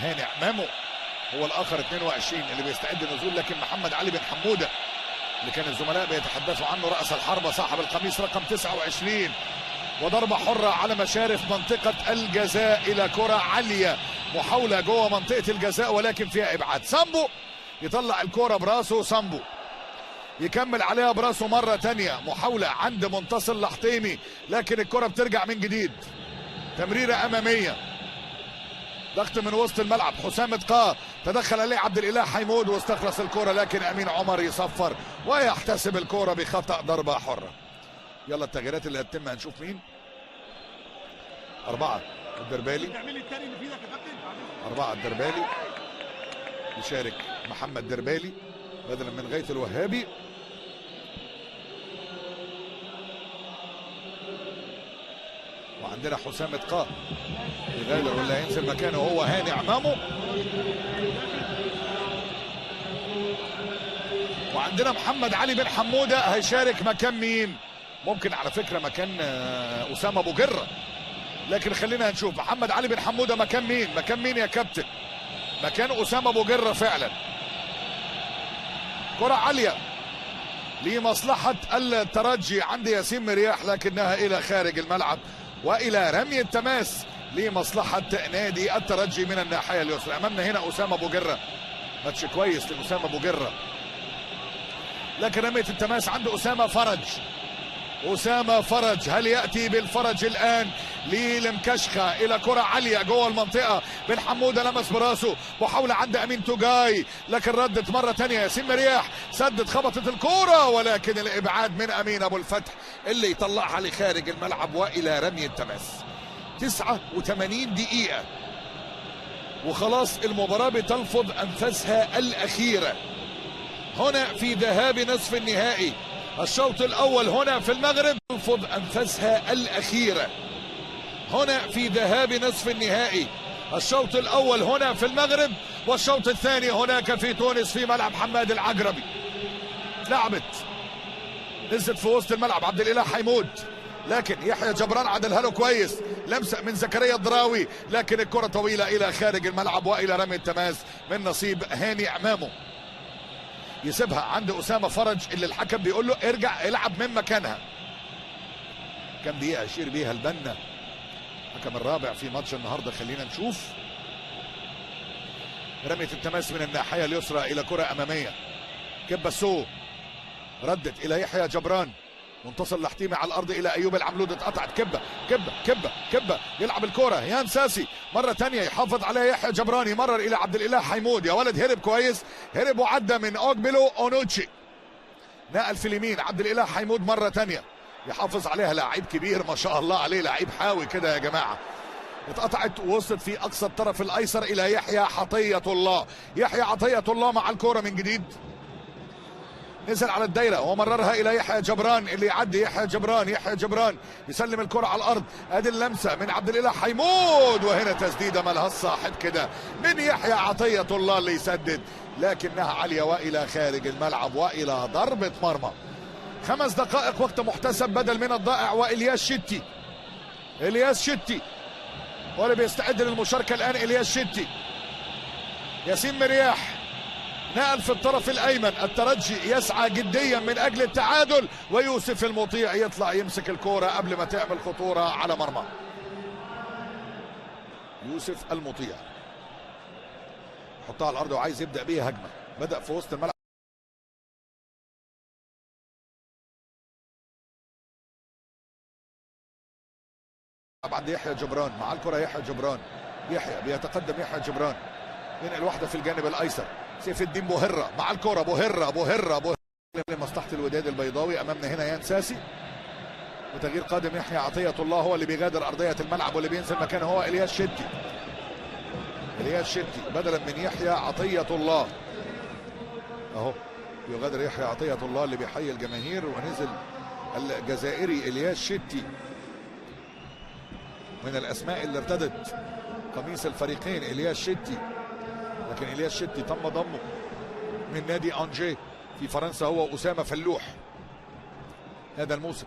هاني عمامو هو الاخر 22 اللي بيستعد للنزول، لكن محمد علي بن حمودة اللي كان الزملاء بيتحدثوا عنه رأس الحربة صاحب القميص رقم 29. وضربة حرة على مشارف منطقة الجزاء إلى كرة عالية، محاولة جوه منطقة الجزاء ولكن فيها إبعاد. سامبو يطلع الكرة براسه، سامبو يكمل عليها براسه مرة تانية، محاولة عند منتصر لحطيمي لكن الكرة بترجع من جديد. تمريرة أمامية، ضغط من وسط الملعب، حسام قا تدخل عليه عبد الاله حيمود واستخلص الكرة، لكن امين عمر يصفر ويحتسب الكرة بخطأ ضربة حرة. يلا التغييرات اللي هتتم هنشوف مين. 4 الدربالي، 4 الدربالي يشارك محمد دربالي بدلا من غيث الوهابي. وعندنا حسام قا يغادر ولا ينزل مكانه هو هاني عمامو. وعندنا محمد علي بن حمودة هيشارك مكان مين؟ ممكن على فكرة مكان أسامة أبو جرة، لكن خلينا نشوف محمد علي بن حمودة مكان مين؟ مكان مين يا كابتن؟ مكان أسامة أبو جرة فعلا. كرة عالية لمصلحة الترجي عند ياسين مرياح لكنها إلى خارج الملعب والى رمي التماس لمصلحه نادي الترجي من الناحيه اليسرى. امامنا هنا اسامه ابو جره، ماتش كويس لاسامه ابو جره، لكن رميه التماس عند اسامه فرج. اسامه فرج هل ياتي بالفرج الان للمكشخه الى كره عاليه جوه المنطقه؟ بن حموده لمس براسه، محاوله عند امين توجاي لكن ردت مره ثانيه. ياسين مرياح سدد، خبطت الكوره ولكن الابعاد من امين ابو الفتح اللي يطلعها لخارج الملعب والى رمي التماس. 89 دقيقه وخلاص المباراه بتلفظ انفاسها الاخيره هنا في ذهاب نصف النهائي. الشوط الاول هنا في المغرب تلفظ انفاسها الاخيره هنا في ذهاب نصف النهائي. الشوط الاول هنا في المغرب والشوط الثاني هناك في تونس في ملعب حماد العقربي. لعبت نزلت في وسط الملعب عبد الاله حيمود، لكن يحيى جبران عدلها له كويس، لمسه من زكريا الضراوي لكن الكره طويله الى خارج الملعب والى رمي التماس من نصيب هاني عمامو. يسيبها عند اسامه فرج اللي الحكم بيقول له ارجع العب من مكانها. كم دقيقه يشير بيها البنا الحكم الرابع في ماتش النهارده؟ خلينا نشوف. رميه التماس من الناحيه اليسرى الى كره اماميه، كبه سو ردت الى يحيى جبران، منتصر لحتيمي على الارض الى ايوب العملود، اتقطعت كبه كبه كبه كبه يلعب الكره يان ساسي مره ثانيه يحافظ عليها يحيى جبران، يمرر الى عبد الاله حيمود. يا ولد هرب كويس، هرب وعدى من اوجبيلو اونوتشي، نقل في اليمين عبد الاله حيمود مره ثانيه يحافظ عليها. لاعب كبير ما شاء الله عليه، لاعب حاوي كده يا جماعه. اتقطعت ووصلت في اقصى الطرف الايسر الى يحيى عطيه الله. يحيى عطيه الله مع الكره من جديد. نزل على الدايره ومررها الى يحيى جبران اللي يعدي يحيى جبران يسلم الكره على الارض. ادي اللمسه من عبد الاله حيمود، وهنا تسديده مالها الصاحب كده من يحيى عطيه الله اللي يسدد، لكنها عاليه والى خارج الملعب والى ضربه مرمى. 5 دقائق وقت محتسب بدل من الضائع، والياس شتي هو اللي بيستعد للمشاركه الان. الياس شتي، ياسين مرياح نقل في الطرف الايمن، الترجي يسعى جديا من اجل التعادل، ويوسف المطيع يطلع يمسك الكوره قبل ما تعمل خطوره على مرمى. يوسف المطيع حطها على الارض وعايز يبدا بيها هجمه، بدا في وسط الملعب عند يحيى جبران، مع الكره يحيى بيتقدم يحيى جبران، ينقل واحده في الجانب الايسر. سيف الدين بوهره مع الكره، بوهره لمصلحه الوداد البيضاوي. امامنا هنا يان ساسي، وتغيير قادم يحيى عطيه الله هو اللي بيغادر ارضيه الملعب، واللي بينزل مكانه هو الياس شتي بدلا من يحيى عطيه الله. اهو يغادر يحيى عطيه الله اللي بيحيي الجماهير، ونزل الجزائري الياس شتي من الاسماء اللي ارتدت قميص الفريقين. الياس شتي، لكن الياس شتي تم ضمه من نادي انجي في فرنسا هو واسامه فلوح هذا الموسم.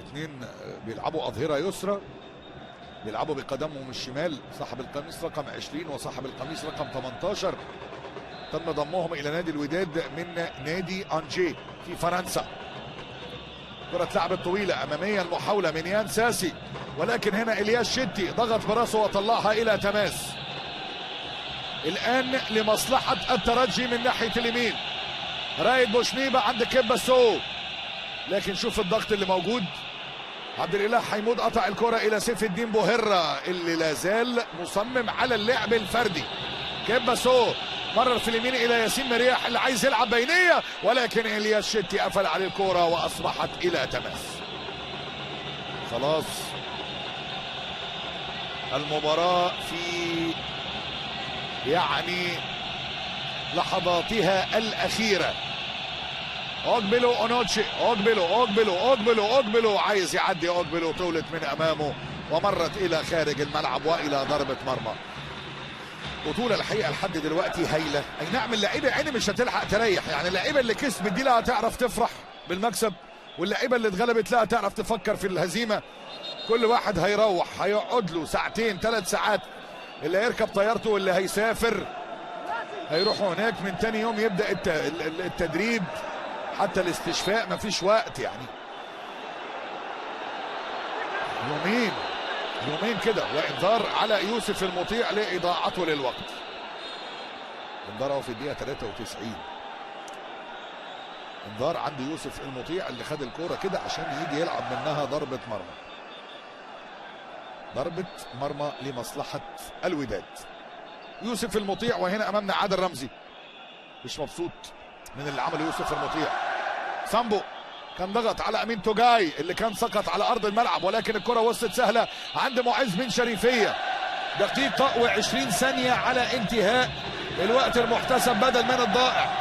2 بيلعبوا اظهره يسرى، بيلعبوا بقدمهم الشمال، صاحب القميص رقم 20 وصاحب القميص رقم 18 تم ضمهم الى نادي الوداد من نادي انجي في فرنسا. كرة لعبت طويلة أمامية، المحاولة من يان ساسي، ولكن هنا الياس شتي ضغط براسه وطلعها إلى تماس. الآن لمصلحة الترجي من ناحية اليمين، رايد بوشنيبة عند كيبا سو، لكن شوف الضغط اللي موجود. عبد الاله حيمود قطع الكرة إلى سيف الدين بوهرة اللي لازال مصمم على اللعب الفردي. كيبا سو مرر في اليمين الى ياسين مرياح اللي عايز يلعب بينيه، ولكن الياس شتي قفل عليه الكوره واصبحت الى تماس. خلاص المباراه في يعني لحظاتها الاخيره. اوجبيلو اونوتشي، اوجبيلو عايز يعدي، اوجبيلو طولت من امامه ومرت الى خارج الملعب والى ضربه مرمى. بطولة الحقيقة لحد دلوقتي هايلة. اي نعم اللعيبة يعني مش هتلحق تريح، يعني اللعيبة اللي كسبت دي لا هتعرف تفرح بالمكسب، واللعيبة اللي اتغلبت لا هتعرف تفكر في الهزيمة. كل واحد هيروح هيقعد له 2 3 ساعات، اللي هيركب طيارته واللي هيسافر هيروحوا هناك من تاني يوم يبدأ التدريب حتى الاستشفاء، مفيش وقت يعني. يومين كده. وانذار على يوسف المطيع لاضاعته للوقت. انذاره في الدقيقه 93. انذار عند يوسف المطيع اللي خد الكوره كده عشان يجي يلعب منها ضربه مرمى لمصلحه الوداد. يوسف المطيع، وهنا امامنا عادل رمزي مش مبسوط من اللي عمله يوسف المطيع. سامبو كان ضغط على امين توجاي اللي كان سقط على ارض الملعب، ولكن الكره وصلت سهله عند معز بن شريفيه. دقيقه و20 ثانيه على انتهاء الوقت المحتسب بدل من الضائع.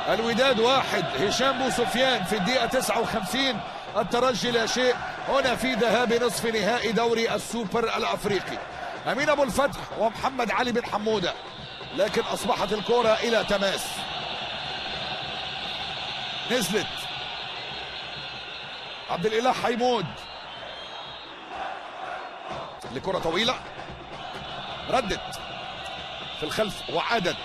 الوداد 1، هشام بو سفيان في الدقيقه 59. الترجي لا شيء هنا في ذهاب نصف نهائي دوري السوبر الافريقي. امين ابو الفتح ومحمد علي بن حموده، لكن اصبحت الكره الى تماس. نزلت عبد الاله حيمود لكرة طويلة، ردت في الخلف وعادت.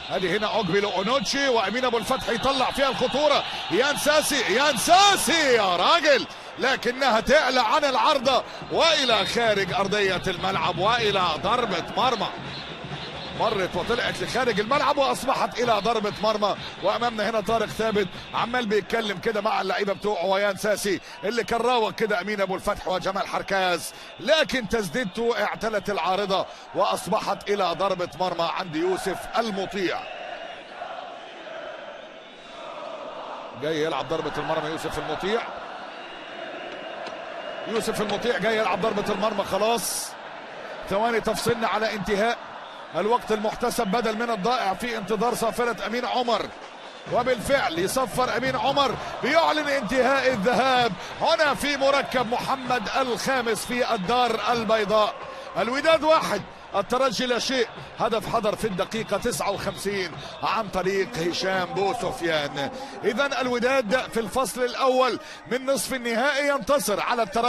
هذه هنا اوجبيلو اونوتشي، وامين ابو الفتح يطلع فيها الخطورة. يان ساسي يا راجل، لكنها تعلى عن العارضة والى خارج ارضية الملعب والى ضربة مرمى. مرت وطلعت لخارج الملعب واصبحت الى ضربه مرمى. وامامنا هنا طارق ثابت عمال بيتكلم كده مع اللعيبه بتوعه، ويان ساسي اللي كان راوغ كده امين ابو الفتح وجمال حركاز، لكن تسديدته اعتلت العارضه واصبحت الى ضربه مرمى عند يوسف المطيع. جاي يلعب ضربه المرمى يوسف المطيع جاي يلعب ضربه المرمى. خلاص ثواني تفصلنا على انتهاء الوقت المحتسب بدل من الضائع في انتظار صافرة امين عمر وبالفعل يصفر أمين عمر، بيعلن انتهاء الذهاب هنا في مركب محمد الخامس في الدار البيضاء. الوداد 1 الترجي لا شيء. هدف حضر في الدقيقة 59 عن طريق هشام بو سفيان. إذن الوداد في الفصل الأول من نصف النهائي ينتصر على الترجي.